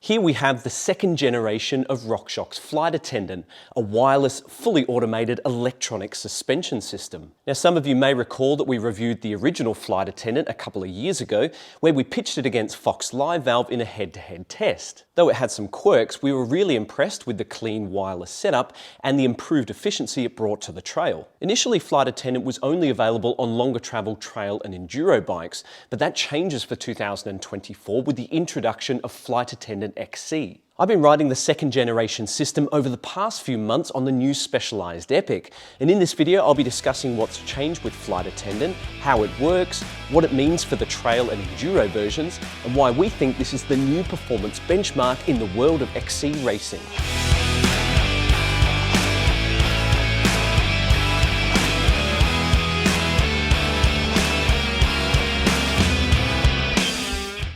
Here we have the second generation of RockShox Flight Attendant, a wireless, fully automated electronic suspension system. Now, some of you may recall that we reviewed the original Flight Attendant a couple of years ago, where we pitched it against Fox Live Valve in a head-to-head test. Though it had some quirks, we were really impressed with the clean wireless setup and the improved efficiency it brought to the trail. Initially, Flight Attendant was only available on longer travel trail and enduro bikes, but that changes for 2024 with the introduction of Flight Attendant XC. I've been riding the second generation system over the past few months on the new Specialized Epic, and in this video I'll be discussing what's changed with Flight Attendant, how it works, what it means for the trail and enduro versions, and why we think this is the new performance benchmark in the world of XC racing.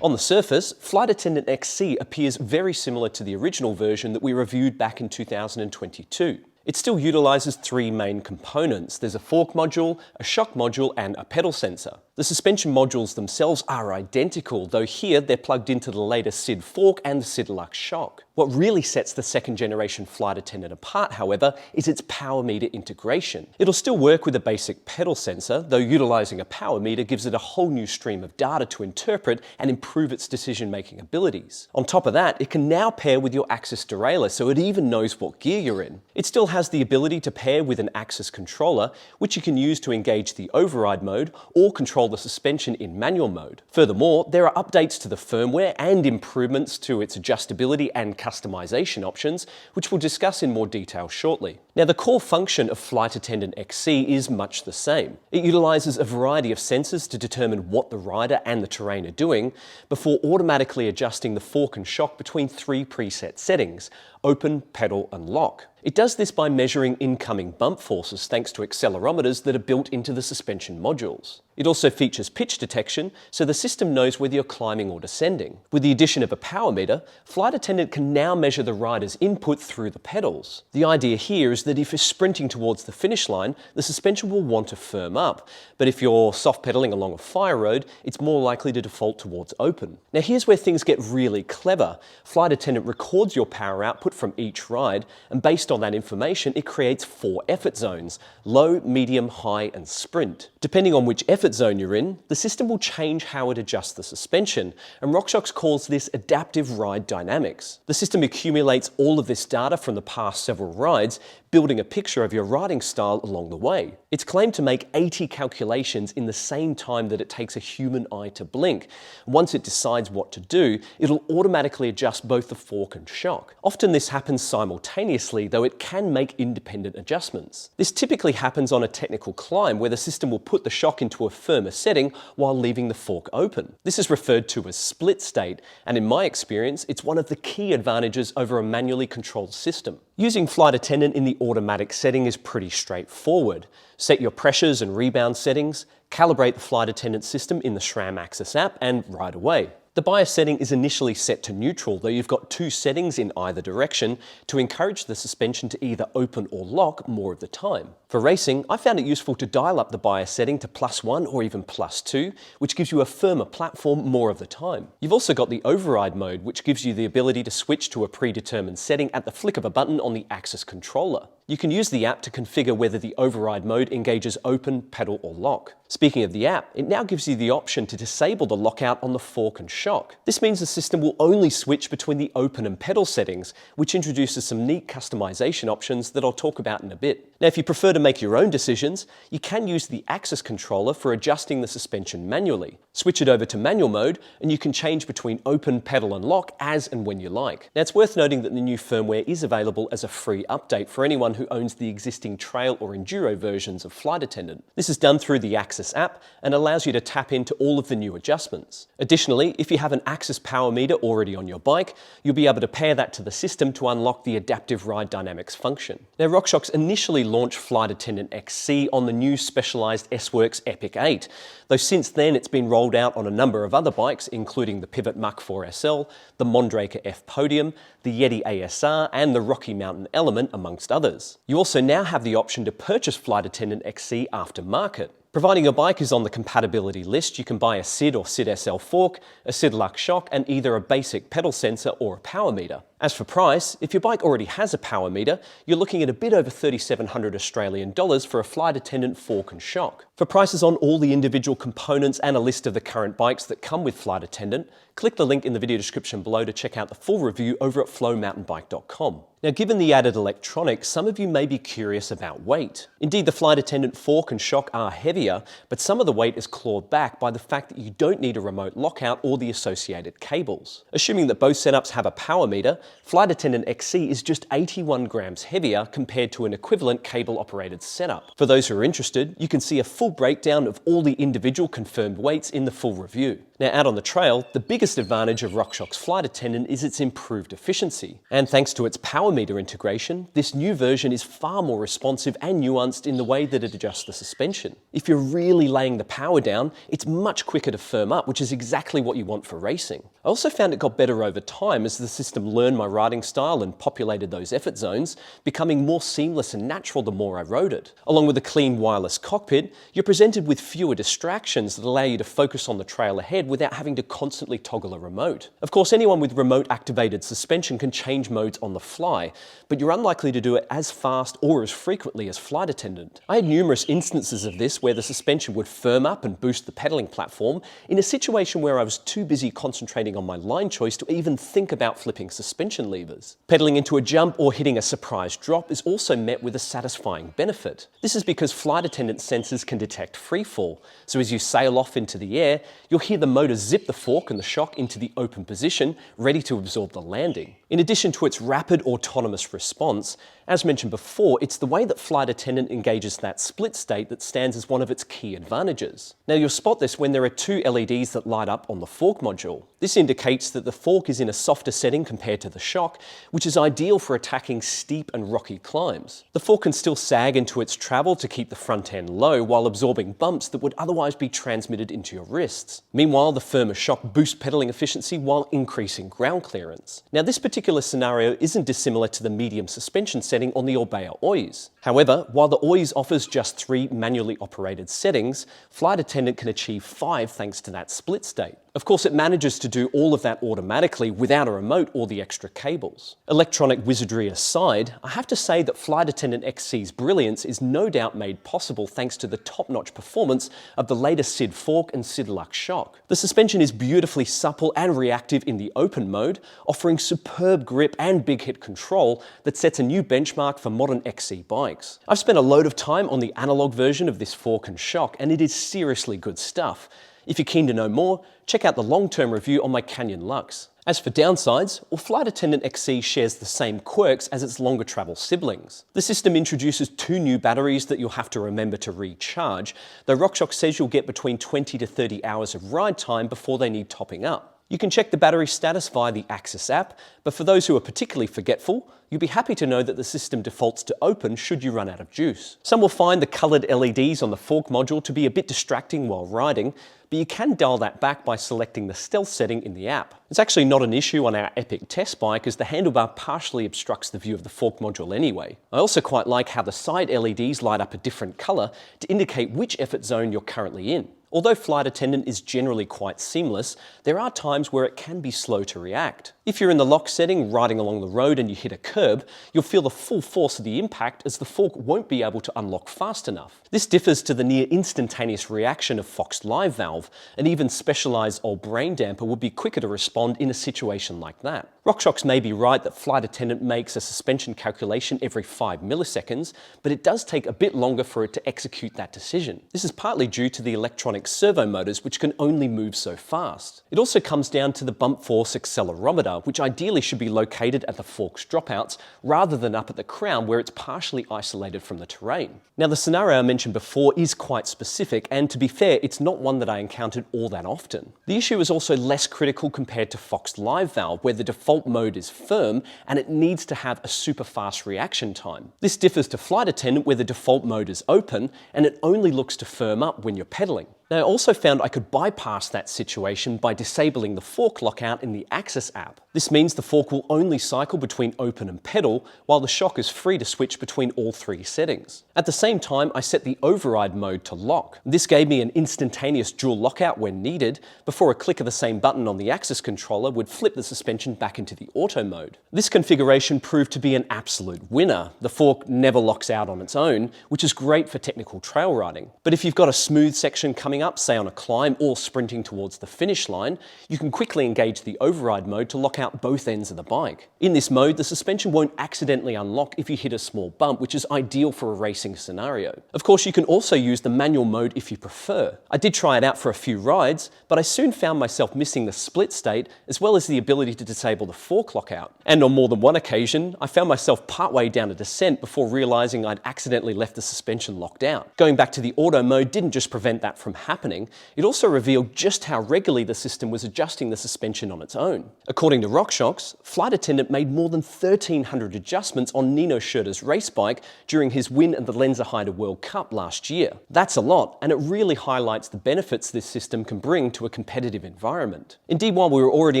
On the surface, Flight Attendant XC appears very similar to the original version that we reviewed back in 2022. It still utilises three main components. There's a fork module, a shock module, and a pedal sensor. The suspension modules themselves are identical, though here they're plugged into the latest SID fork and the SID Lux shock. What really sets the second generation Flight Attendant apart, however, is its power meter integration. It'll still work with a basic pedal sensor, though utilising a power meter gives it a whole new stream of data to interpret and improve its decision-making abilities. On top of that, it can now pair with your Axis derailleur, so it even knows what gear you're in. It still has the ability to pair with an Axis controller, which you can use to engage the override mode or control the suspension in manual mode. Furthermore, there are updates to the firmware and improvements to its adjustability and customization options, which we'll discuss in more detail shortly. Now, the core function of Flight Attendant XC is much the same. It utilizes a variety of sensors to determine what the rider and the terrain are doing before automatically adjusting the fork and shock between three preset settings: open, pedal, and lock. It does this by measuring incoming bump forces thanks to accelerometers that are built into the suspension modules. It also features pitch detection, so the system knows whether you're climbing or descending. With the addition of a power meter, Flight Attendant can now measure the rider's input through the pedals. The idea here is that if you're sprinting towards the finish line, the suspension will want to firm up, but if you're soft pedaling along a fire road, it's more likely to default towards open. Now, here's where things get really clever. Flight Attendant records your power output from each ride, and based on that information, it creates 4 effort zones: low, medium, high, and sprint. Depending on which effort zone you're in, the system will change how it adjusts the suspension, and RockShox calls this adaptive ride dynamics. The system accumulates all of this data from the past several rides, building a picture of your riding style along the way. It's claimed to make 80 calculations in the same time that it takes a human eye to blink. Once it decides what to do, it'll automatically adjust both the fork and shock. Often this happens simultaneously, though it can make independent adjustments. This typically happens on a technical climb where the system will put the shock into a firmer setting while leaving the fork open. This is referred to as split state, and in my experience, it's one of the key advantages over a manually controlled system. Using Flight Attendant in the automatic setting is pretty straightforward. Set your pressures and rebound settings, calibrate the Flight Attendant system in the SRAM Axis app, and ride away. The bias setting is initially set to neutral, though you've got 2 settings in either direction to encourage the suspension to either open or lock more of the time. For racing, I found it useful to dial up the bias setting to +1 or even +2, which gives you a firmer platform more of the time. You've also got the override mode, which gives you the ability to switch to a predetermined setting at the flick of a button on the Axis controller. You can use the app to configure whether the override mode engages open, pedal, or lock. Speaking of the app, it now gives you the option to disable the lockout on the fork and shock. This means the system will only switch between the open and pedal settings, which introduces some neat customization options that I'll talk about in a bit. Now, if you prefer to make your own decisions, you can use the Axis controller for adjusting the suspension manually. Switch it over to manual mode, and you can change between open, pedal, and lock as and when you like. Now, it's worth noting that the new firmware is available as a free update for anyone who owns the existing trail or enduro versions of Flight Attendant. This is done through the Axis app and allows you to tap into all of the new adjustments. Additionally, if you have an Axis power meter already on your bike, you'll be able to pair that to the system to unlock the adaptive ride dynamics function. Now, RockShox initially launched Flight Attendant XC on the new Specialized S-Works Epic 8, though since then it's been rolled out on a number of other bikes, including the Pivot Mach 4 SL, the Mondraker F Podium, the Yeti ASR, and the Rocky Mountain Element, amongst others. You also now have the option to purchase Flight Attendant XC aftermarket. Providing your bike is on the compatibility list, you can buy a SID or SID SL fork, a SID Lux shock, and either a basic pedal sensor or a power meter. As for price, if your bike already has a power meter, you're looking at a bit over 3,700 Australian dollars for a Flight Attendant fork and shock. For prices on all the individual components and a list of the current bikes that come with Flight Attendant, click the link in the video description below to check out the full review over at flowmountainbike.com. Now, given the added electronics, some of you may be curious about weight. Indeed, the Flight Attendant fork and shock are heavier, but some of the weight is clawed back by the fact that you don't need a remote lockout or the associated cables. Assuming that both setups have a power meter, Flight Attendant XC is just 81 grams heavier compared to an equivalent cable-operated setup. For those who are interested, you can see a full breakdown of all the individual confirmed weights in the full review. Now, out on the trail, the biggest advantage of RockShox's Flight Attendant is its improved efficiency. And thanks to its power meter integration, this new version is far more responsive and nuanced in the way that it adjusts the suspension. If you're really laying the power down, it's much quicker to firm up, which is exactly what you want for racing. I also found it got better over time as the system learned my riding style and populated those effort zones, becoming more seamless and natural the more I rode it. Along with a clean wireless cockpit, you're presented with fewer distractions that allow you to focus on the trail ahead without having to constantly toggle a remote. Of course, anyone with remote activated suspension can change modes on the fly, but you're unlikely to do it as fast or as frequently as Flight Attendant. I had numerous instances of this where the suspension would firm up and boost the pedaling platform in a situation where I was too busy concentrating on my line choice to even think about flipping suspension levers. Pedaling into a jump or hitting a surprise drop is also met with a satisfying benefit. This is because Flight Attendant sensors can detect free fall, so as you sail off into the air, you'll hear the motor zip the fork and the shock into the open position, ready to absorb the landing. In addition to its rapid autonomous response, as mentioned before, it's the way that Flight Attendant engages that split state that stands as one of its key advantages. Now, you'll spot this when there are two LEDs that light up on the fork module. This indicates that the fork is in a softer setting compared to the shock, which is ideal for attacking steep and rocky climbs. The fork can still sag into its travel to keep the front end low while absorbing bumps that would otherwise be transmitted into your wrists. Meanwhile, the firmer shock boosts pedaling efficiency while increasing ground clearance. Now, this particular scenario isn't dissimilar to the medium suspension setting on the Orbea OIS. However, while the OIS offers just 3 manually operated settings, Flight Attendant can achieve 5 thanks to that split state. Of course, it manages to do all of that automatically without a remote or the extra cables. Electronic wizardry aside, I have to say that Flight Attendant XC's brilliance is no doubt made possible thanks to the top-notch performance of the latest SID fork and SID Lux shock. The suspension is beautifully supple and reactive in the open mode, offering superb grip and big hit control that sets a new benchmark for modern XC bikes. I've spent a load of time on the analog version of this fork and shock, and it is seriously good stuff. If you're keen to know more, check out the long-term review on my Canyon Lux. As for downsides, well, Flight Attendant XC shares the same quirks as its longer travel siblings. The system introduces 2 new batteries that you'll have to remember to recharge, though RockShox says you'll get between 20 to 30 hours of ride time before they need topping up. You can check the battery status via the Axis app, but for those who are particularly forgetful, you'll be happy to know that the system defaults to open should you run out of juice. Some will find the coloured LEDs on the fork module to be a bit distracting while riding, but you can dial that back by selecting the stealth setting in the app. It's actually not an issue on our Epic test bike as the handlebar partially obstructs the view of the fork module anyway. I also quite like how the side LEDs light up a different colour to indicate which effort zone you're currently in. Although Flight Attendant is generally quite seamless, there are times where it can be slow to react. If you're in the lock setting riding along the road and you hit a curb, you'll feel the full force of the impact as the fork won't be able to unlock fast enough. This differs to the near instantaneous reaction of Fox Live Valve, and even specialised old brain damper would be quicker to respond in a situation like that. RockShox may be right that Flight Attendant makes a suspension calculation every 5 milliseconds, but it does take a bit longer for it to execute that decision. This is partly due to the electronic servo motors, which can only move so fast. It also comes down to the bump force accelerometer, which ideally should be located at the fork's dropouts rather than up at the crown where it's partially isolated from the terrain. Now, the scenario I mentioned before is quite specific, and to be fair, it's not one that I encountered all that often. The issue is also less critical compared to Fox Live Valve, where the default mode is firm and it needs to have a super fast reaction time. This differs to Flight Attendant, where the default mode is open and it only looks to firm up when you're pedaling. Now, I also found I could bypass that situation by disabling the fork lockout in the Axis app. This means the fork will only cycle between open and pedal, while the shock is free to switch between all three settings. At the same time, I set the override mode to lock. This gave me an instantaneous dual lockout when needed, before a click of the same button on the Axis controller would flip the suspension back into the auto mode. This configuration proved to be an absolute winner. The fork never locks out on its own, which is great for technical trail riding. But if you've got a smooth section coming up, say on a climb or sprinting towards the finish line, you can quickly engage the override mode to lock out both ends of the bike. In this mode, the suspension won't accidentally unlock if you hit a small bump, which is ideal for a racing scenario. Of course, you can also use the manual mode if you prefer. I did try it out for a few rides, but I soon found myself missing the split state as well as the ability to disable the fork lockout. And on more than one occasion, I found myself partway down a descent before realizing I'd accidentally left the suspension locked out. Going back to the auto mode didn't just prevent that from happening, it also revealed just how regularly the system was adjusting the suspension on its own. According to RockShox, Flight Attendant made more than 1,300 adjustments on Nino Schurter's race bike during his win at the Lenzerheide World Cup last year. That's a lot, and it really highlights the benefits this system can bring to a competitive environment. Indeed, while we were already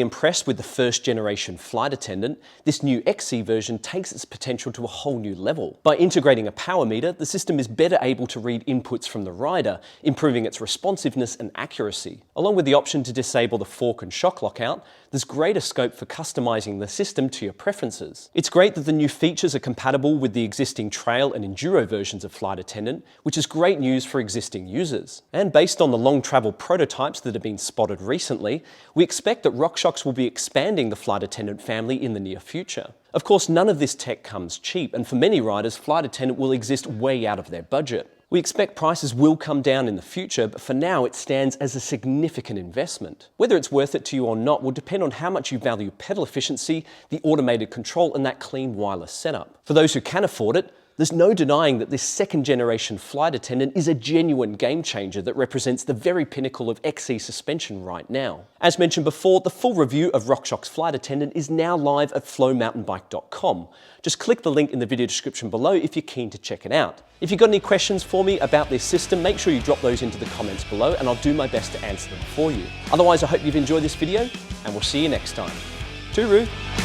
impressed with the first generation Flight Attendant, this new XC version takes its potential to a whole new level. By integrating a power meter, the system is better able to read inputs from the rider, improving its responsiveness and accuracy. Along with the option to disable the fork and shock lockout, there's greater scope for customizing the system to your preferences. It's great that the new features are compatible with the existing trail and enduro versions of Flight Attendant, which is great news for existing users. And based on the long travel prototypes that have been spotted recently, we expect that RockShox will be expanding the Flight Attendant family in the near future. Of course, none of this tech comes cheap, and for many riders, Flight Attendant will exist way out of their budget. We expect prices will come down in the future, but for now it stands as a significant investment. Whether it's worth it to you or not will depend on how much you value pedal efficiency, the automated control, and that clean wireless setup. For those who can afford it, there's no denying that this second generation Flight Attendant is a genuine game changer that represents the very pinnacle of XC suspension right now. As mentioned before, the full review of RockShox Flight Attendant is now live at flowmountainbike.com. Just click the link in the video description below if you're keen to check it out. If you've got any questions for me about this system, make sure you drop those into the comments below and I'll do my best to answer them for you. Otherwise, I hope you've enjoyed this video and we'll see you next time. Tooroo!